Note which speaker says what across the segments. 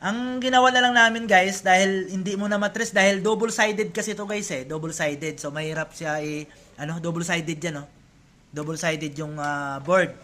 Speaker 1: Ang ginawa na lang namin guys, dahil hindi mo na matres, dahil double-sided kasi to guys double-sided. So mahirap siya double-sided yan, no? Double-sided yung board.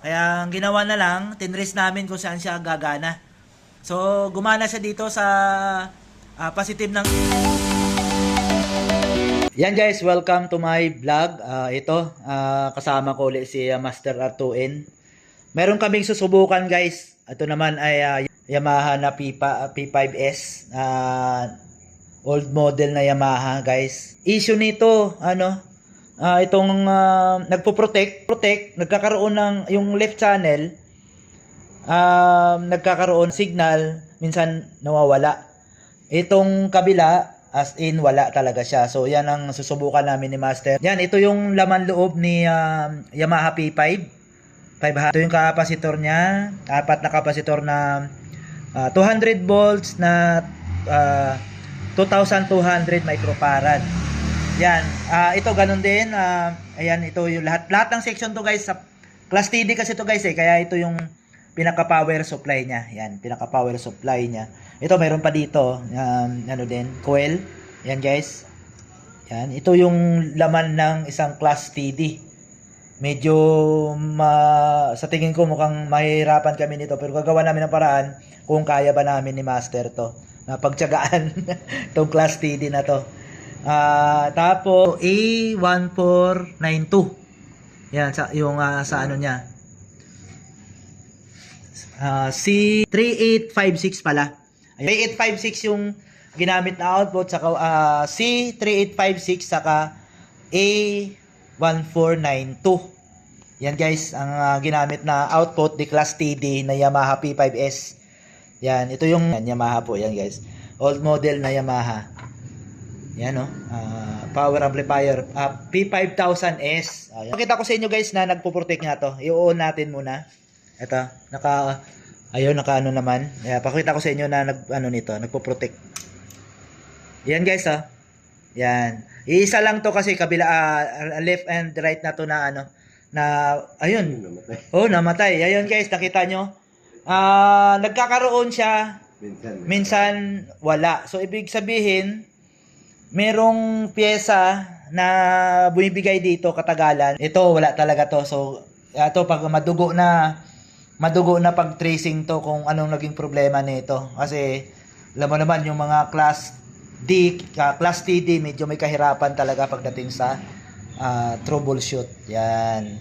Speaker 1: Kaya ang ginawa na lang, tinres namin kung saan siya gagana. So gumana siya dito sa positive ng... Yan guys, welcome to my vlog. Kasama ko ulit si Master R2N. Meron kaming susubukan guys. Ito naman ay Yamaha na P5S. Old model na Yamaha guys. Issue nito, itong nagpo-protect, nagkakaroon ng yung left channel, nagkakaroon signal, minsan nawawala. Itong kabila, as in wala talaga siya. So yan ang susubukan namin ni Master. Yan, ito yung laman loob ni Yamaha P5. Ito yung kapasitor niya. Apat na kapasitor na 200 volts na 2,200 microfarad. Yan. Ito ganun din. Ayan, ito yung lahat ng section to guys. Sa Class TD kasi to guys Kaya ito yung pinaka-power supply niya. Yan, pinaka-power supply niya. Ito mayroon pa dito. Coil. Yan guys. Yan. Ito yung laman ng isang Class TD. Medyo sa tingin ko mukhang mahihirapan kami nito, pero gagawa namin ng paraan kung kaya ba namin ni Master to na pagtiyagaan itong Class TD na to. Tapos A1492 yan sa ano niya, C3856 pala. 3856 yung ginamit na output, saka C3856 saka A1492. Yan guys, ang ginamit na output di Class TD na Yamaha P5S. Yan, ito yung Yamaha po, yan guys. Old model na Yamaha. Yan power amplifier, P5000S. Pakita ko sa inyo guys na nagpo-protect nga to. I-on natin muna. Ito, naka ano naman. Pakita ko sa inyo na nagpo-protect. Yan guys Yan. Iisa lang to kasi kabila left and right na to na ayun. Namatay. Ayun guys, nakita nyo. Nagkakaroon siya. Minsan wala. So ibig sabihin, merong pyesa na bumibigay dito katagalan. Ito wala talaga to. So ito pag madugo na pag tracing to kung anong naging problema nito. Kasi alam mo naman yung mga Class TD medyo may kahirapan talaga pagdating sa troubleshoot. Yan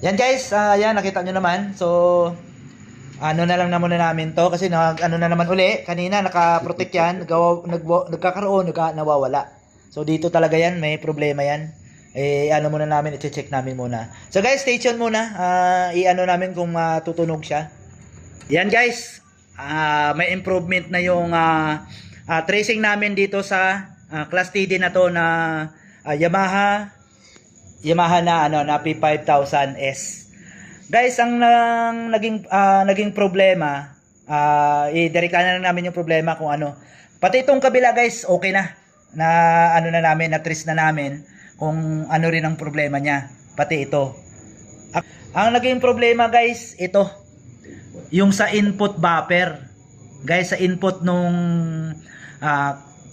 Speaker 1: guys, yan nakita nyo naman. So na lang na muna namin to kasi na naman uli kanina naka-protect yan, nagkakaroon, nawawala. So dito talaga yan, may problema yan. Muna namin, i-check namin muna. So guys, stay tuned muna. Namin kung tutunog siya. Yan guys, may improvement na yung tracing namin dito sa Class TD na to na Yamaha na P5000S. Guys, ang naging problema, i-direct na namin yung problema kung pati itong kabila guys, okay na namin, na-trace na namin kung ano rin ang problema niya, pati ito. Ang naging problema guys, ito yung sa input buffer. Guys, sa input nung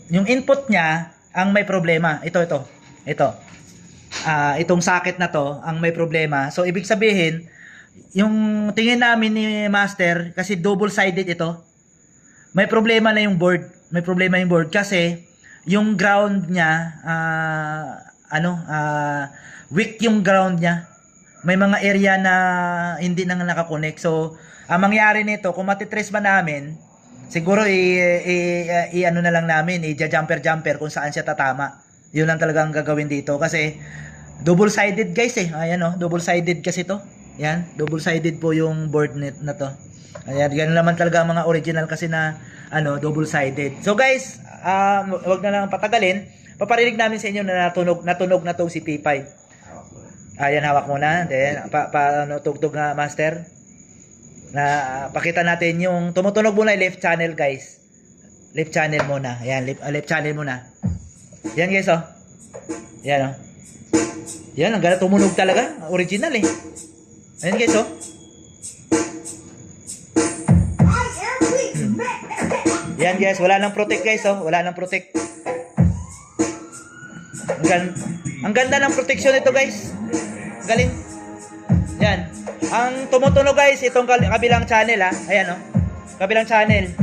Speaker 1: yung input niya ang may problema. Ito itong socket na to ang may problema. So ibig sabihin, yung tingin namin ni Master, kasi double-sided ito, may problema na yung board. May problema yung board kasi yung ground niya weak yung ground niya. May mga area na hindi na nakakonect. So ang mangyari nito, kung matitrace ba namin, siguro na lang namin, i-jumper kung saan siya tatama. Yun lang talagang gagawin dito kasi double-sided guys Ayan double-sided kasi to. Yan, double-sided po yung board net na to. Ayan, ganun naman talaga ang mga original kasi na double-sided. So guys, wag na lang patagalin. Paparinig namin sa inyo na natunog na tong si P5. Ayan, hawak muna. Then tugtog nga Master. Na pakita natin yung tumutunog muna yung left channel guys. Left channel muna. Ayan, left channel muna. Yan guys Yan Yan, ang ganda tumunog talaga. Original Ayan guys Yan guys, wala nang protect guys, oh. Wala nang protect. Ang ganda ng protection nito guys. Galing. Yan. Ang tumutunog guys, itong kabilang channel ha. Ayan oh. Kabilang channel.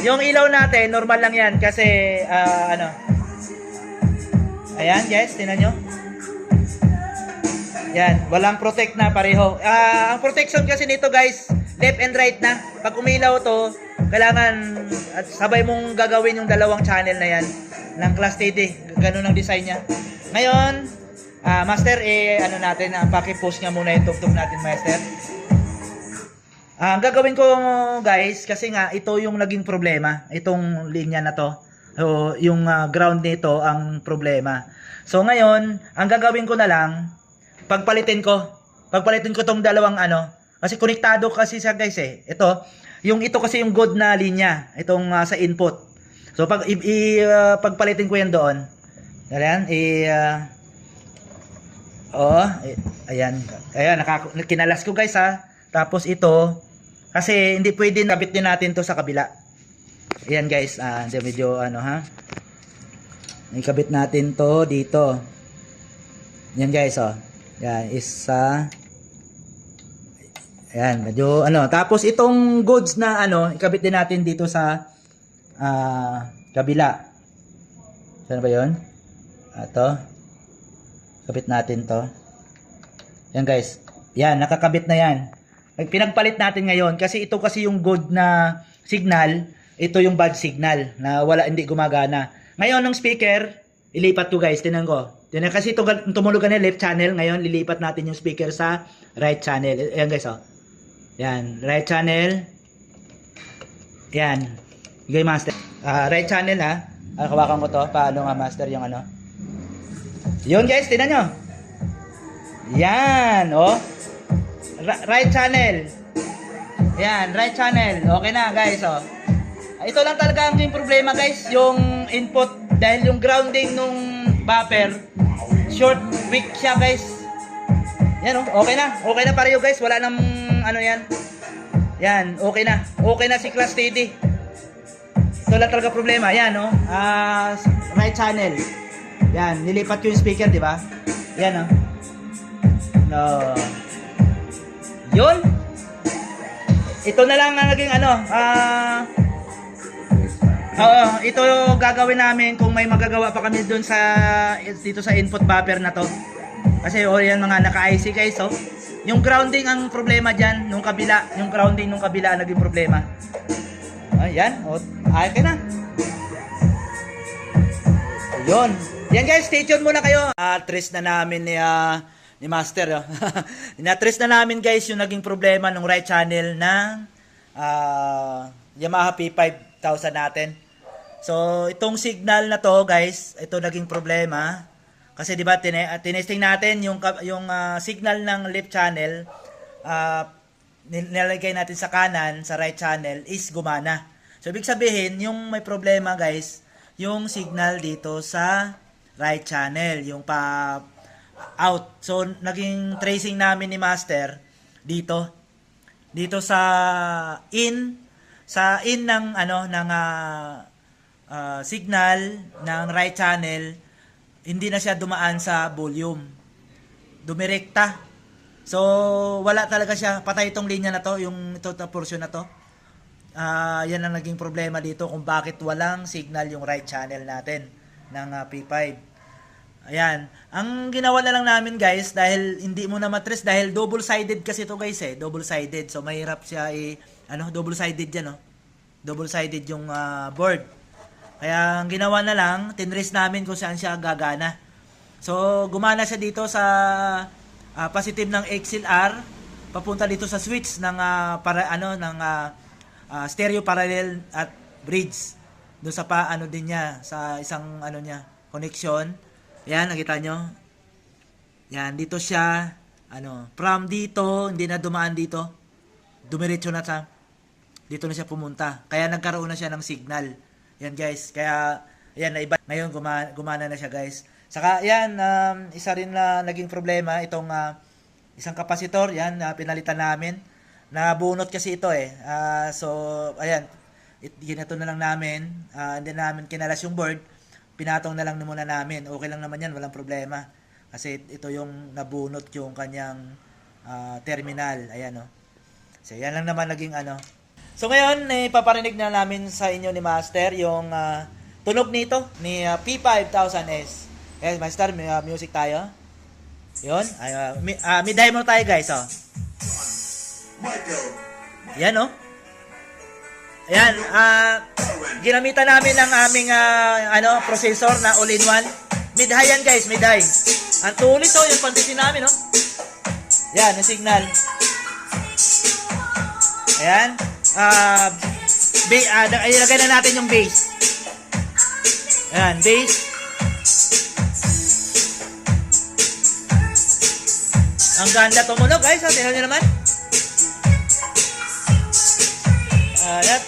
Speaker 1: Yung ilaw natin, normal lang yan kasi ayan guys, tingnan nyo. Yan, walang protect na pareho. Ang protection kasi nito guys, left and right na. Pag umilaw to, kailangan at sabay mong gagawin yung dalawang channel na yan ng Class TD. Ganun ang design niya. Ngayon, master, natin, paki-post nga muna yung tugtog natin, master. Ang gagawin ko guys, kasi nga ito yung naging problema, itong linya na to. So, yung ground nito ang problema. So ngayon, ang gagawin ko na lang, pagpalitin ko tong dalawang kasi konektado kasi siya guys eh. Ito kasi yung good na linya, itong sa input. So pag pagpalitin ko yan doon. Ayan, ayan, kinalas ko guys ha. Tapos ito, kasi hindi pwede kabit din natin to sa kabila. Ayan guys, medyo ikabit natin to dito. Yan guys, oh. Yan, isa. Ayan, medyo tapos itong goods na ikabit din natin dito sa kabila. Saan ba 'yon? Ito. Kabit natin 'to. Yan guys. Yan, nakakabit na 'yan. Pinagpalit natin ngayon kasi ito kasi yung good na signal, ito yung bad signal na hindi gumagana. Ngayon ng speaker, ilipat ko guys, tinan ko. Tinan kasi tumulogan na left channel, ngayon lilipat natin yung speaker sa right channel. Ayan guys, oh. Yan, right channel. Yan. Okay, master. Right channel ha. Hawakan ko to. Paano nga master yung Yun guys, tinan nyo. Yan, oh. Right channel. Yan, right channel. Okay na guys, oh. Ito lang talaga ang yung problema guys, yung input dahil yung grounding nung buffer short, weak siya guys. Yan, oh. Okay na. Okay na pareho guys. Wala nang yan. Yan, okay na. Okay na si Class TD. Ito lang talaga problema. Yan, oh. Right channel. Yan, nilipat ko yung speaker, di ba? Yan, oh. No. Yun. Ito na lang ang naging ito gagawin namin kung may magagawa pa kami dun dito sa input buffer na to. Kasi yan mga naka-IC guys, oh. Yung grounding ang problema diyan, nung kabila, yung grounding nung kabila naging problema. Ayan, okay na. Ayun. Yan guys, stay tuned muna kayo. Trace na namin ni Master. Na-trace na namin guys yung naging problema ng right channel ng Yamaha P5000 natin. So, itong signal na to guys, ito naging problema. Kasi di ba tinesting natin yung signal ng left channel, nilagay natin sa kanan, sa right channel is gumana. So ibig sabihin, yung may problema guys, yung signal dito sa right channel, yung pa out. So naging tracing namin ni Master dito sa in ng signal ng right channel. Hindi na siya dumaan sa volume. Dumirekta. So, wala talaga siya. Patay itong linya na to, yung ito portion na to. Yan ang naging problema dito kung bakit walang signal yung right channel natin ng P5. Ayan. Ang ginawa na lang namin guys, dahil hindi mo na matrace, dahil double-sided kasi ito guys eh. Double-sided. So, mahirap siya double-sided yan, no? Double-sided yung board. Kaya ang ginawa na lang, tinrace namin kung saan siya gagana. So, gumana siya dito sa positive ng XLR, papunta dito sa switch ng stereo parallel at bridge. Doon sa din niya, sa isang niya, connection. Yan, nakita nyo? Yan, dito siya, from dito, hindi na dumaan dito. Dumiretso na siya. Dito na siya pumunta. Kaya nagkaroon na siya ng signal. Yan guys, kaya ayan, naiba. Ngayon gumana na siya guys. Saka yan, isa rin na naging problema itong isang kapasitor, yan pinalitan namin. Nabunot kasi ito eh. So ayan, Ginato na lang namin, hindi namin kinalas yung board, pinatong na lang muna namin. Okay lang naman yan, walang problema. Kasi ito yung nabunot yung kanyang terminal. Ayan, oh. So, yan lang naman naging ano. So, ngayon, paparinig na namin sa inyo ni Master yung tunog nito, ni P5000S. Yes, Master, may music tayo. Yun. Mid-high mo tayo, guys, oh. Yan, oh. Ayan, ginamitan namin ng aming processor na all-in-one. Mid-high yan, guys, mid-high. Ang tulis, oh, yung pandisin namin, oh. Yan, yung signal. Ayan. Ilagay na natin yung bass. Ayan, bass. Ang ganda tumunog, guys. Tingnan nyo naman. Ayan.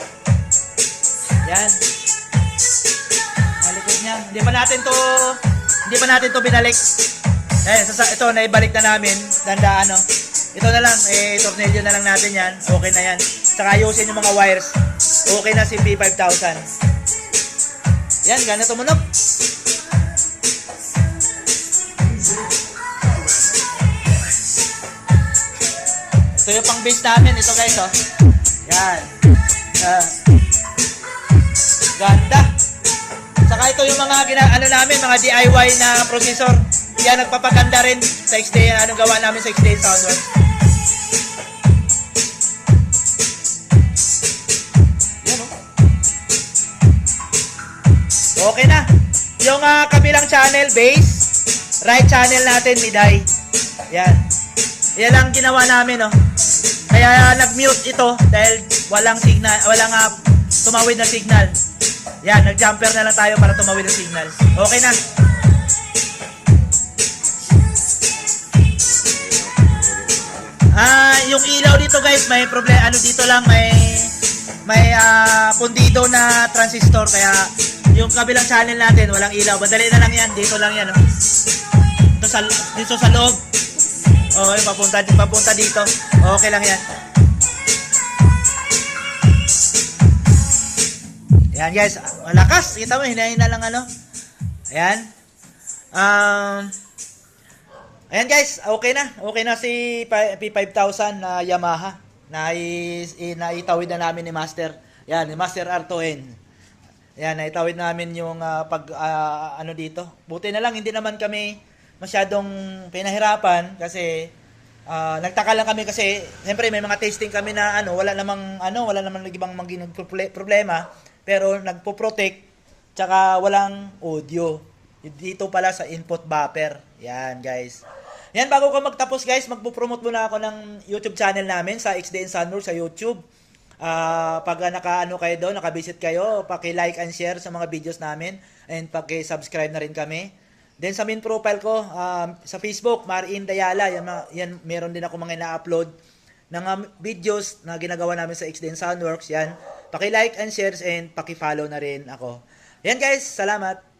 Speaker 1: Yan. Malikod niya. Hindi pa natin to binalik. Ayan, ito, naibalik na namin. Dandaan, no? Ito na lang, tornilyo na lang natin yan. Okay na yan. Saka ayusin yung mga wires. Okay na si P5000. Yan, gana tumunog. Ito yung pang bass namin. Ito, guys, oh. Yan. Ganda. Saka ito yung mga namin, mga DIY na processor. Yan, nagpapaganda rin sa XD. Anong gawa namin sa XD Soundworks. Yan, oh. Okay na. Yung kabilang channel, bass. Right channel natin, mid-high. Yan. Yan lang ginawa namin, oh. Kaya nag-mute ito dahil walang signal, walang tumawid na signal. Yan, nag-jumper na lang tayo para tumawid ang signal. Okay na. Yung ilaw dito, guys, may problema, dito lang may pundido na transistor, kaya yung kabilang channel natin walang ilaw. Madali na lang yan, dito lang yan, oh. Dito sa loob. Okay, papunta dito. Okay lang yan. Ayan, guys, malakas. Kita mo, hinahin na lang ano. Ayan. Ayan, guys, okay na. Okay na si P5000 na Yamaha. Naitawid na namin ni Master. Yan, ni Master Artoen. Yan, naitawid namin yung dito. Buti na lang, hindi naman kami masyadong pinahirapan kasi nagtaka lang kami kasi siyempre may mga testing kami na wala namang ibang problema, pero nagpo-protect tsaka walang audio. Dito pala sa input buffer. Yan, guys. Yan, bago ko magtapos, guys, magpo-promote muna ako ng YouTube channel namin sa XDN Soundworks sa YouTube. Pag kayo doon, naka-visit kayo, paki-like and share sa mga videos namin and paki-subscribe na rin kami. Then sa main profile ko, sa Facebook, Marin Dayala, yan meron din ako mga ina-upload ng videos na ginagawa namin sa XDN Soundworks. Yan, paki-like and share and paki-follow na rin ako. Yan, guys, salamat.